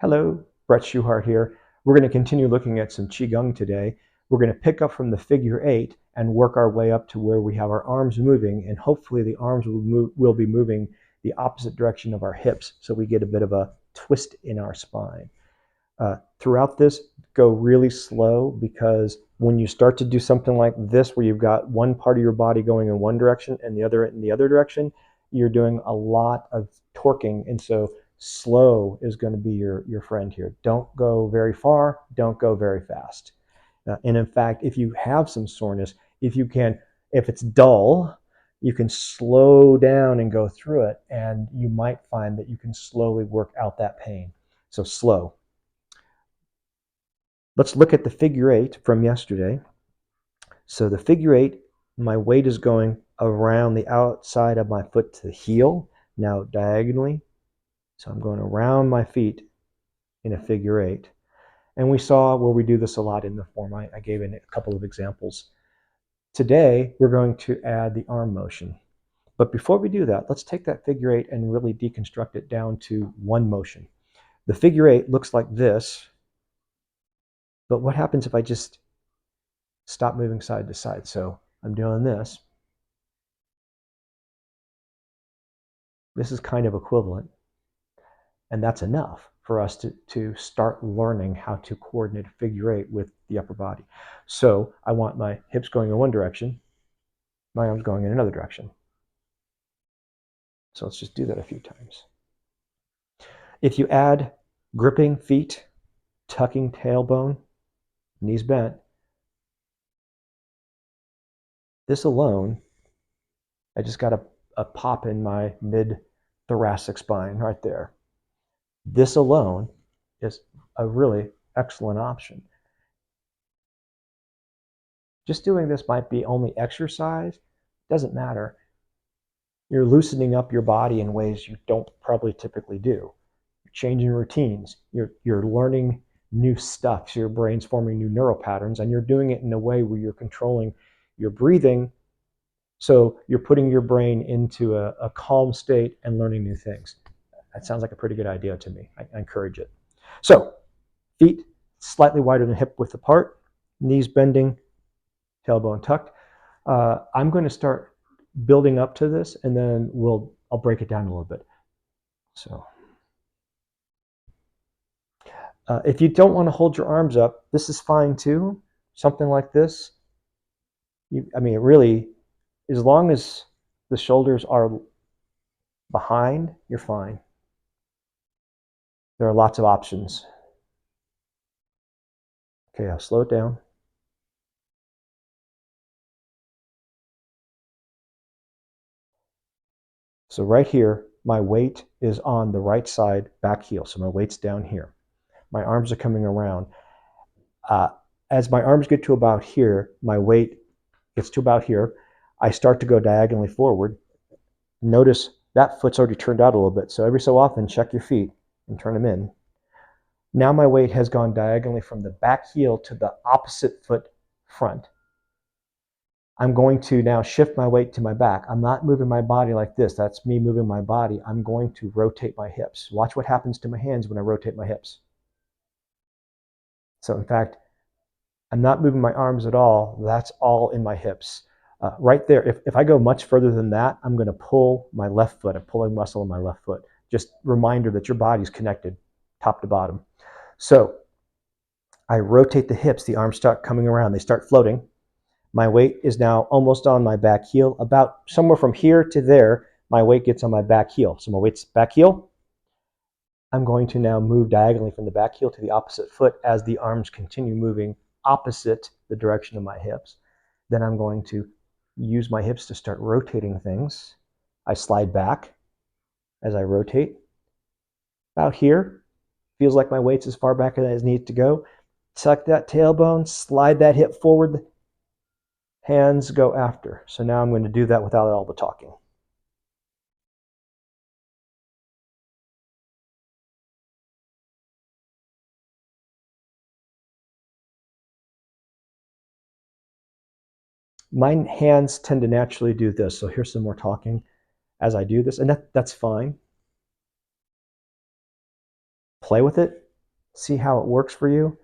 Hello, Brett Schuhart here. We're going to continue looking at some Qigong today. We're going to pick up from the figure 8 and work our way up to where we have our arms moving, and hopefully the arms will be moving the opposite direction of our hips, so we get a bit of a twist in our spine. Throughout this, go really slow, because when you start to do something like this, where you've got one part of your body going in one direction and the other in the other direction, you're doing a lot of torquing, and so slow is going to be your friend here. Don't go very far, don't go very fast. And in fact, if you have some soreness, if it's dull, you can slow down and go through it, and you might find that you can slowly work out that pain. So slow. Let's look at the figure 8 from yesterday. So the figure 8, my weight is going around the outside of my foot to the heel, now diagonally. So I'm going around my feet in a figure 8. And we saw where we do this a lot in the form. I gave in a couple of examples. Today, we're going to add the arm motion. But before we do that, let's take that figure 8 and really deconstruct it down to one motion. The figure 8 looks like this, but what happens if I just stop moving side to side? So I'm doing this. This is kind of equivalent. And that's enough for us to start learning how to coordinate a figure 8 with the upper body. So I want my hips going in one direction, my arms going in another direction. So let's just do that a few times. If you add gripping feet, tucking tailbone, knees bent, this alone, I just got a pop in my mid-thoracic spine right there. This alone is a really excellent option. Just doing this might be only exercise, doesn't matter. You're loosening up your body in ways you don't probably typically do. You're changing routines. You're learning new stuff. So your brain's forming new neural patterns, and you're doing it in a way where you're controlling your breathing. So you're putting your brain into a calm state and learning new things. That sounds like a pretty good idea to me. I encourage it. So feet slightly wider than hip width apart, knees bending, tailbone tucked. I'm going to start building up to this, and then I'll break it down a little bit. So if you don't want to hold your arms up, this is fine too. Something like this. It really, as long as the shoulders are behind, you're fine. There are lots of options. Okay, I'll slow it down. So right here, my weight is on the right side back heel. So my weight's down here. My arms are coming around. As my arms get to about here, my weight gets to about here. I start to go diagonally forward. Notice that foot's already turned out a little bit. So every so often, check your feet and turn them in. Now my weight has gone diagonally from the back heel to the opposite foot front. I'm going to now shift my weight to my back. I'm not moving my body like this. That's me moving my body. I'm going to rotate my hips. Watch what happens to my hands when I rotate my hips. So in fact, I'm not moving my arms at all. That's all in my hips. Right there, if I go much further than that, I'm going to pull my left foot, a pulling muscle in my left foot. Just reminder that your body's connected top to bottom. So I rotate the hips, the arms start coming around, they start floating. My weight is now almost on my back heel. About somewhere from here to there, my weight gets on my back heel. So my weight's back heel. I'm going to now move diagonally from the back heel to the opposite foot as the arms continue moving opposite the direction of my hips. Then I'm going to use my hips to start rotating things. I slide back as I rotate. About here, feels like my weight's as far back as it needs to go. Tuck that tailbone, slide that hip forward, hands go after. So now I'm going to do that without all the talking. My hands tend to naturally do this. So here's some more talking as I do this, and that's fine. Play with it. See how it works for you.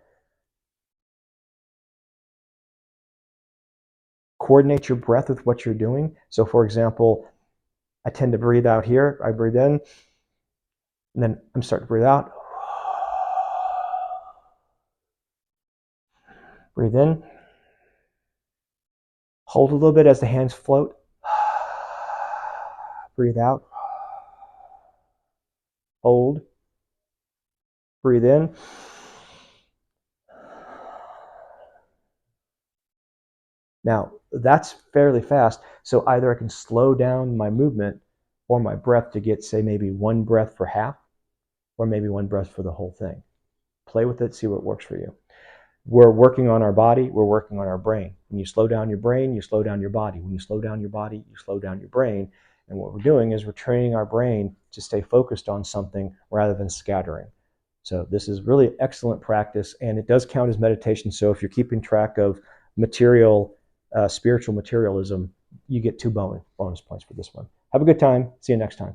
Coordinate your breath with what you're doing. So for example, I tend to breathe out here. I breathe in, and then I'm starting to breathe out. Breathe in. Hold a little bit as the hands float. Breathe out. Hold. Breathe in. Now, that's fairly fast. So either I can slow down my movement or my breath to get, say, maybe one breath for half, or maybe one breath for the whole thing. Play with it, see what works for you. We're working on our body, we're working on our brain. When you slow down your brain, you slow down your body. When you slow down your body, you slow down your brain. And what we're doing is we're training our brain to stay focused on something rather than scattering. So this is really excellent practice, and it does count as meditation. So if you're keeping track of material, spiritual materialism, you get 2 bonus points for this one. Have a good time. See you next time.